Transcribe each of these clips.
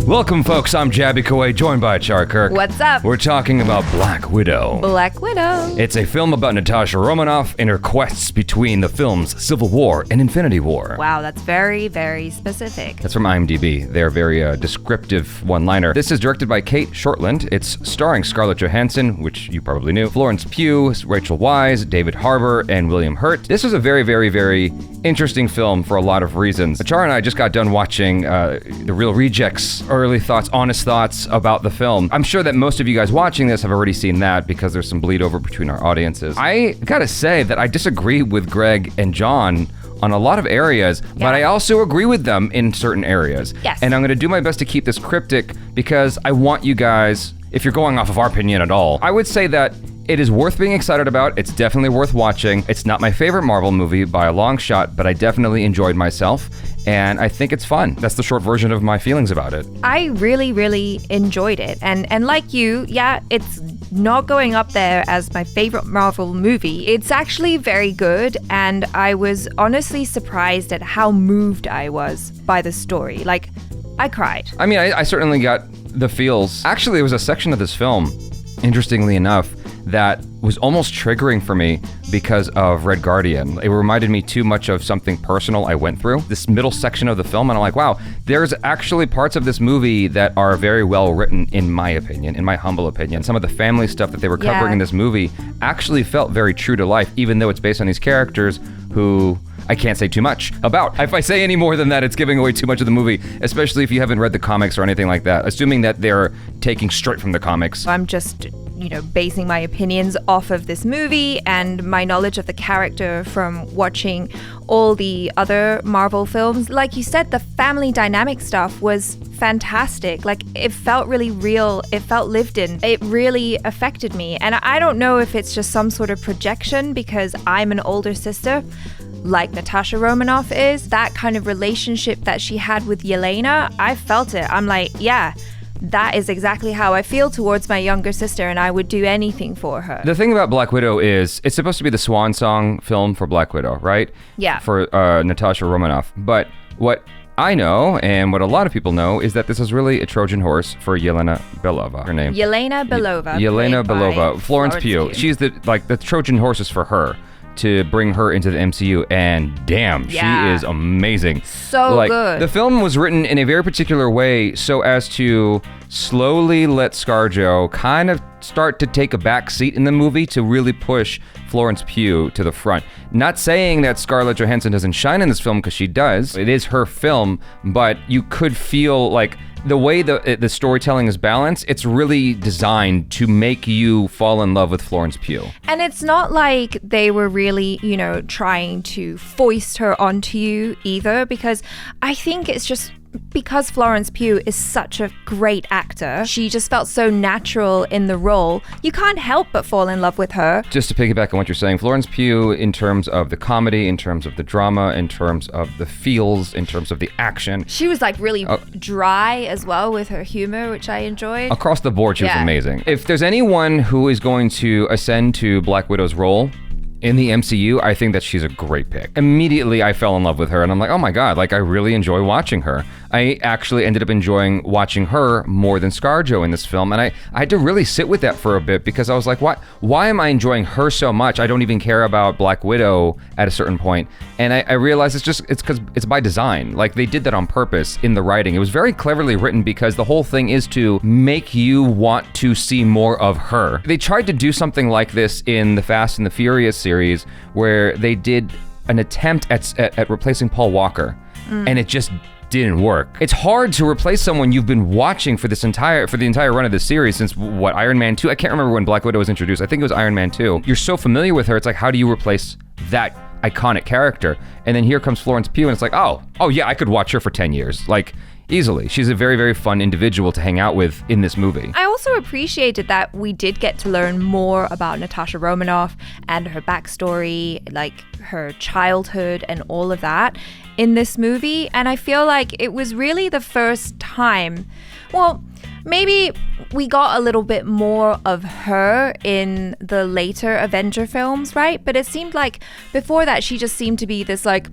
Welcome, folks. I'm Jaby Koay, joined by ACHARA KIRK. What's up? We're talking about Black Widow. Black Widow. It's a film about Natasha Romanoff and her quests between the films Civil War and Infinity War. Wow, that's very, very specific. That's from IMDb. They're very descriptive one-liner. This is directed by Kate Shortland. It's starring Scarlett Johansson, which you probably knew, Florence Pugh, Rachel Weisz, David Harbour, and William Hurt. This was a very, very, very interesting film for a lot of reasons. ACHARA and I just got done watching The Real Rejects, early thoughts, honest thoughts about the film. I'm sure that most of you guys watching this have already seen that because there's some bleed over between our audiences. I gotta say that I disagree with Greg and John on a lot of areas, but I also agree with them in certain areas. Yes. And I'm gonna do my best to keep this cryptic because I want you guys, if you're going off of our opinion at all, I would say that it is worth being excited about. It's definitely worth watching. It's not my favorite Marvel movie by a long shot, but I definitely enjoyed myself, and I think it's fun. That's the short version of my feelings about it. I really, really enjoyed it. And like you, yeah, it's not going up there as my favorite Marvel movie. It's actually very good, and I was honestly surprised at how moved I was by the story. Like, I cried. I mean, I certainly got the feels. Actually, there was a section of this film, interestingly enough, that was almost triggering for me because of Red Guardian. It reminded me too much of something personal I went through. This middle section of the film, and I'm like, wow, there's actually parts of this movie that are very well written, in my opinion, in my humble opinion. Some of the family stuff that they were covering in this movie actually felt very true to life, even though it's based on these characters who I can't say too much about. If I say any more than that, it's giving away too much of the movie, especially if you haven't read the comics or anything like that, assuming that they're taking straight from the comics. I'm just, basing my opinions off of this movie and my knowledge of the character from watching all the other Marvel films. Like you said, the family dynamic stuff was fantastic. Like, it felt really real. It felt lived in. It really affected me. And I don't know if it's just some sort of projection because I'm an older sister, like Natasha Romanoff is. That kind of relationship that she had with Yelena, I felt it. I'm like, yeah, that is exactly how I feel towards my younger sister, and I would do anything for her. The thing about Black Widow is it's supposed to be the swan song film for Black Widow, right? Yeah. For Natasha Romanoff. But what I know, and what a lot of people know, is that this is really a Trojan horse for Yelena Belova, her name. Yelena Belova. Yelena Belova. Florence Pugh. She's the Trojan horses for her to bring her into the MCU, and damn, she is amazing. So good. The film was written in a very particular way so as to slowly let ScarJo kind of start to take a back seat in the movie to really push Florence Pugh to the front. Not saying that Scarlett Johansson doesn't shine in this film, because she does. It is her film, but you could feel like the way the storytelling is balanced, it's really designed to make you fall in love with Florence Pugh. And it's not like they were really, trying to foist her onto you either, because I think it's just because Florence Pugh is such a great actor, she just felt so natural in the role. You can't help but fall in love with her. Just to piggyback on what you're saying, Florence Pugh, in terms of the comedy, in terms of the drama, in terms of the feels, in terms of the action. She was like really dry as well with her humor, which I enjoyed. Across the board, she was amazing. If there's anyone who is going to ascend to Black Widow's role in the MCU, I think that she's a great pick. Immediately, I fell in love with her, and I'm like, oh my god, I really enjoy watching her. I actually ended up enjoying watching her more than ScarJo in this film, and I had to really sit with that for a bit, because I was like, why am I enjoying her so much? I don't even care about Black Widow at a certain point, and I realized it's because it's by design. Like, they did that on purpose in the writing. It was very cleverly written, because the whole thing is to make you want to see more of her. They tried to do something like this in the Fast and the Furious series, where they did an attempt at replacing Paul Walker, and it just didn't work. It's hard to replace someone you've been watching for the entire run of this series since Iron Man 2. I can't remember when Black Widow was introduced. I think it was Iron Man 2. You're so familiar with her, it's like, how do you replace that iconic character? And then here comes Florence Pugh, and it's like, oh yeah, I could watch her for 10 years. Like, easily. She's a very, very fun individual to hang out with in this movie. I also appreciated that we did get to learn more about Natasha Romanoff and her backstory, like her childhood and all of that in this movie. And I feel like it was really the first time, well, maybe we got a little bit more of her in the later Avenger films, right? But it seemed like before that, she just seemed to be this like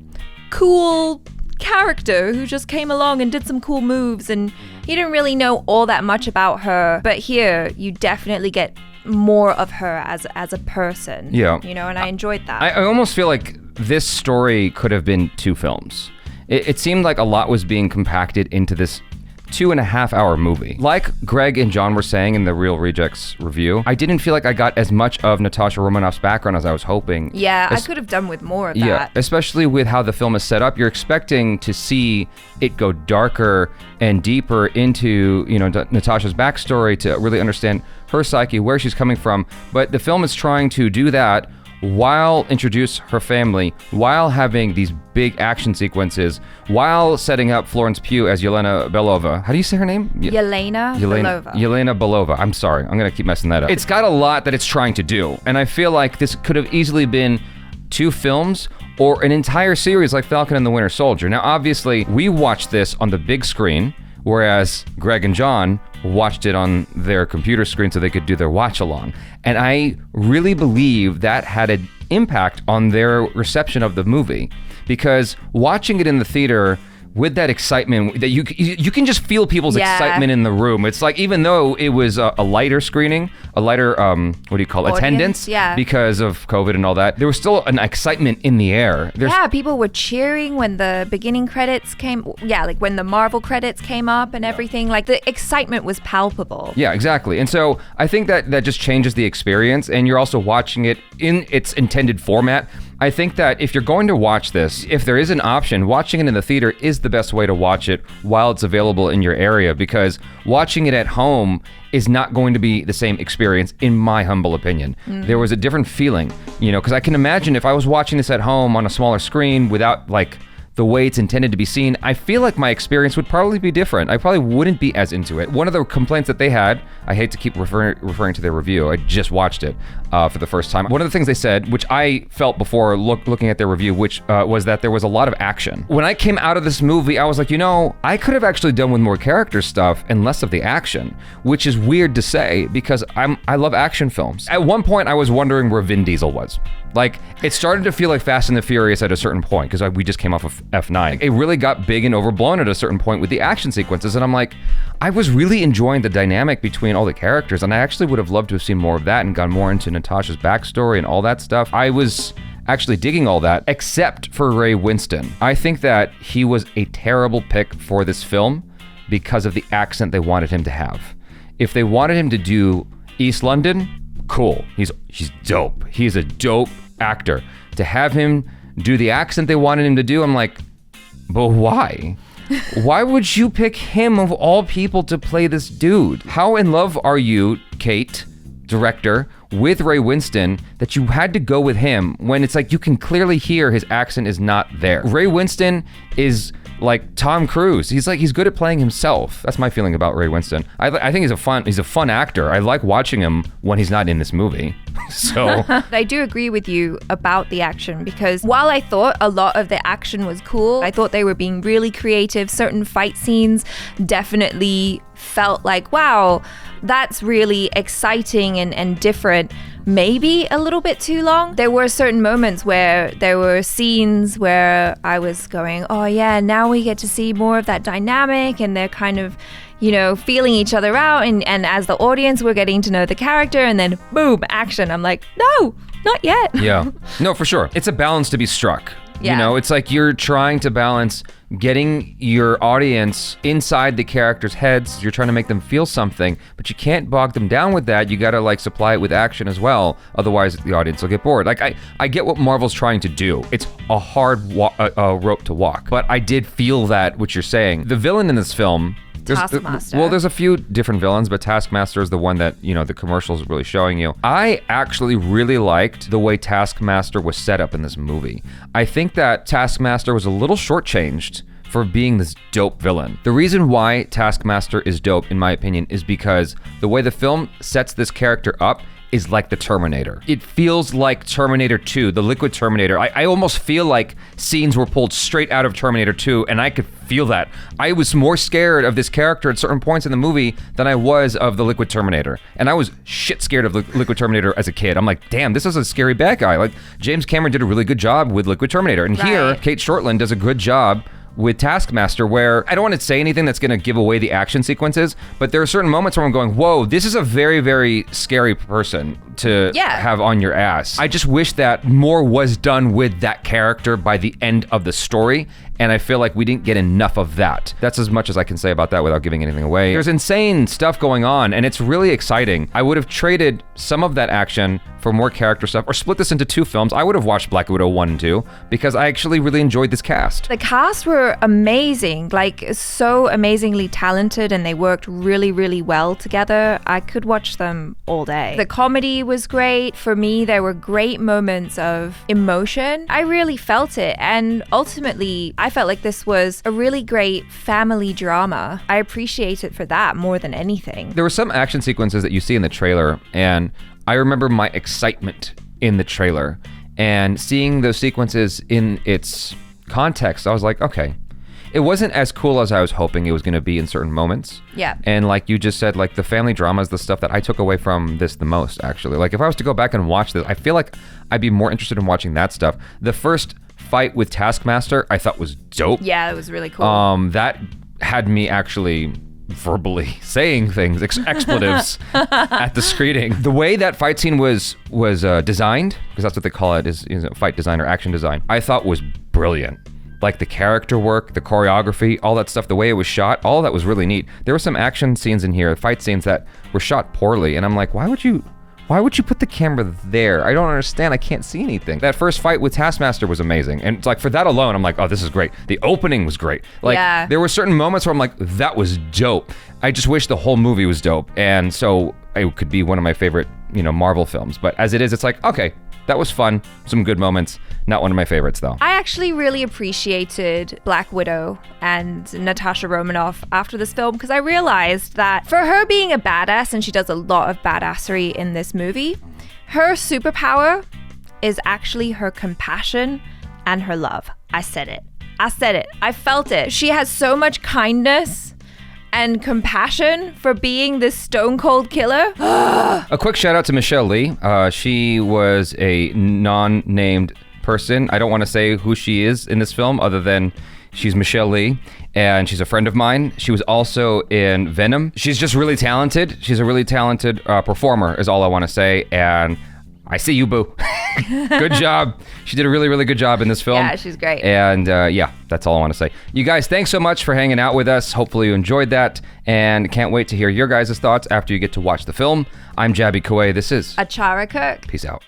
cool character who just came along and did some cool moves, and you didn't really know all that much about her. But here, you definitely get more of her as a person. Yeah. You know, and I enjoyed that. I almost feel like this story could have been 2 films. It seemed like a lot was being compacted into this 2.5-hour movie. Like Greg and John were saying in the Real Rejects review, I didn't feel like I got as much of Natasha Romanoff's background as I was hoping. Yeah, I could have done with more of that. Yeah, especially with how the film is set up. You're expecting to see it go darker and deeper into, you know, Natasha's backstory to really understand her psyche, where she's coming from. But the film is trying to do that while introduce her family, while having these big action sequences, while setting up Florence Pugh as Yelena Belova. How do you say her name? Yelena Belova. Yelena Belova. I'm sorry. I'm going to keep messing that up. It's got a lot that it's trying to do. And I feel like this could have easily been 2 films or an entire series like Falcon and the Winter Soldier. Now, obviously, we watched this on the big screen, whereas Greg and John watched it on their computer screen so they could do their watch along. And I really believe that had an impact on their reception of the movie, because watching it in the theater with that excitement that you can just feel people's excitement in the room. It's like, even though it was a lighter screening, a lighter, what do you call it? Attendance, because of COVID and all that, there was still an excitement in the air. People were cheering when the beginning credits came. Yeah, like when the Marvel credits came up and everything. Like the excitement was palpable. Yeah, exactly. And so I think that just changes the experience, and you're also watching it in its intended format. I think that if you're going to watch this, if there is an option, watching it in the theater is the best way to watch it while it's available in your area, because watching it at home is not going to be the same experience, in my humble opinion. There was a different feeling, you know, because I can imagine if I was watching this at home on a smaller screen without like the way it's intended to be seen, I feel like my experience would probably be different. I probably wouldn't be as into it. One of the complaints that they had, I hate to keep referring to their review, I just watched it for the first time. One of the things they said, which I felt before looking at their review, which was that there was a lot of action. When I came out of this movie, I was like, you know, I could have actually done with more character stuff and less of the action, which is weird to say because I love action films. At one point, I was wondering where Vin Diesel was. Like, it started to feel like Fast and the Furious at a certain point, because we just came off of F9. It really got big and overblown at a certain point with the action sequences, and I'm like, I was really enjoying the dynamic between all the characters, and I actually would have loved to have seen more of that and gone more into Natasha's backstory and all that stuff. I was actually digging all that, except for Ray Winston. I think that he was a terrible pick for this film because of the accent they wanted him to have. If they wanted him to do East London, cool. He's dope. He's a dope actor. To have him do the accent they wanted him to do, I'm like, but why? Why would you pick him of all people to play this dude? How in love are you, Kate, director, with Ray Winston, that you had to go with him when it's like you can clearly hear his accent is not there? Ray Winston is like Tom Cruise. He's good at playing himself. That's my feeling about Ray Winston. I think he's a fun actor. I like watching him when he's not in this movie. So I do agree with you about the action, because while I thought a lot of the action was cool, I thought they were being really creative. Certain fight scenes definitely felt like, wow, that's really exciting and different. Maybe a little bit too long. There were certain moments where there were scenes where I was going, oh yeah, now we get to see more of that dynamic, and they're kind of, you know, feeling each other out, and as the audience we're getting to know the character, and then boom, action. I'm like, no, not yet. Yeah, no, for sure. It's a balance to be struck. Yeah. You know, it's like you're trying to balance getting your audience inside the characters' heads. You're trying to make them feel something, but you can't bog them down with that. You gotta like supply it with action as well. Otherwise, the audience will get bored. Like I get what Marvel's trying to do. It's a hard rope to walk, but I did feel that what you're saying. The villain in this film. Taskmaster. There's a few different villains, but Taskmaster is the one that, you know, the commercials really showing you. I actually really liked the way Taskmaster was set up in this movie. I think that Taskmaster was a little shortchanged for being this dope villain. The reason why Taskmaster is dope, in my opinion, is because the way the film sets this character up is like the Terminator. It feels like Terminator 2, the Liquid Terminator. I almost feel like scenes were pulled straight out of Terminator 2, and I could feel that. I was more scared of this character at certain points in the movie than I was of the Liquid Terminator. And I was shit scared of Liquid Terminator as a kid. I'm like, damn, this is a scary bad guy. Like, James Cameron did a really good job with Liquid Terminator. And here, Kate Shortland does a good job with Taskmaster where I don't want to say anything that's going to give away the action sequences, but there are certain moments where I'm going, whoa, this is a very, very scary person to have on your ass. I just wish that more was done with that character by the end of the story, and I feel like we didn't get enough of that. That's as much as I can say about that without giving anything away. There's insane stuff going on, and it's really exciting. I would have traded some of that action for more character stuff, or split this into 2 films. I would have watched Black Widow 1 and 2, because I actually really enjoyed this cast. The cast were amazing, like so amazingly talented, and they worked really, really well together. I could watch them all day. The comedy was great. For me, there were great moments of emotion. I really felt it, and ultimately, I felt like this was a really great family drama. I appreciate it for that more than anything. There were some action sequences that you see in the trailer, and I remember my excitement in the trailer, and seeing those sequences in its context, I was like, okay, it wasn't as cool as I was hoping it was going to be in certain moments. Yeah. And like you just said, like the family drama is the stuff that I took away from this the most, actually. Like if I was to go back and watch this, I feel like I'd be more interested in watching that stuff. The first fight with Taskmaster, I thought was dope. Yeah, it was really cool. That had me actually verbally saying things, expletives at the screening. The way that fight scene was designed, because that's what they call it, is fight design or action design, I thought was brilliant. Like the character work, the choreography, all that stuff, the way it was shot, all that was really neat. There were some action scenes in here, fight scenes that were shot poorly, and I'm like, why would you put the camera there? I don't understand. I can't see anything. That first fight with Taskmaster was amazing. And it's like, for that alone, I'm like, oh, this is great. The opening was great. Like, there were certain moments where I'm like, that was dope. I just wish the whole movie was dope. And so it could be one of my favorite, Marvel films. But as it is, it's like, okay, that was fun. Some good moments. Not one of my favorites, though. I actually really appreciated Black Widow and Natasha Romanoff after this film, because I realized that for her being a badass, and she does a lot of badassery in this movie, her superpower is actually her compassion and her love. I said it. I felt it. She has so much kindness and compassion for being this stone cold killer. A quick shout out to Michelle Lee. She was a non-named person. I don't want to say who she is in this film other than she's Michelle Lee, and she's a friend of mine. She was also in Venom. She's just really talented. She's a really talented performer is all I want to say, and I see you, boo. Good job. She did a really, really good job in this film. Yeah, she's great. And yeah, that's all I want to say. You guys, thanks so much for hanging out with us. Hopefully you enjoyed that, and can't wait to hear your guys' thoughts after you get to watch the film. I'm Jaby Koay. This is ACHARA KIRK. Peace out.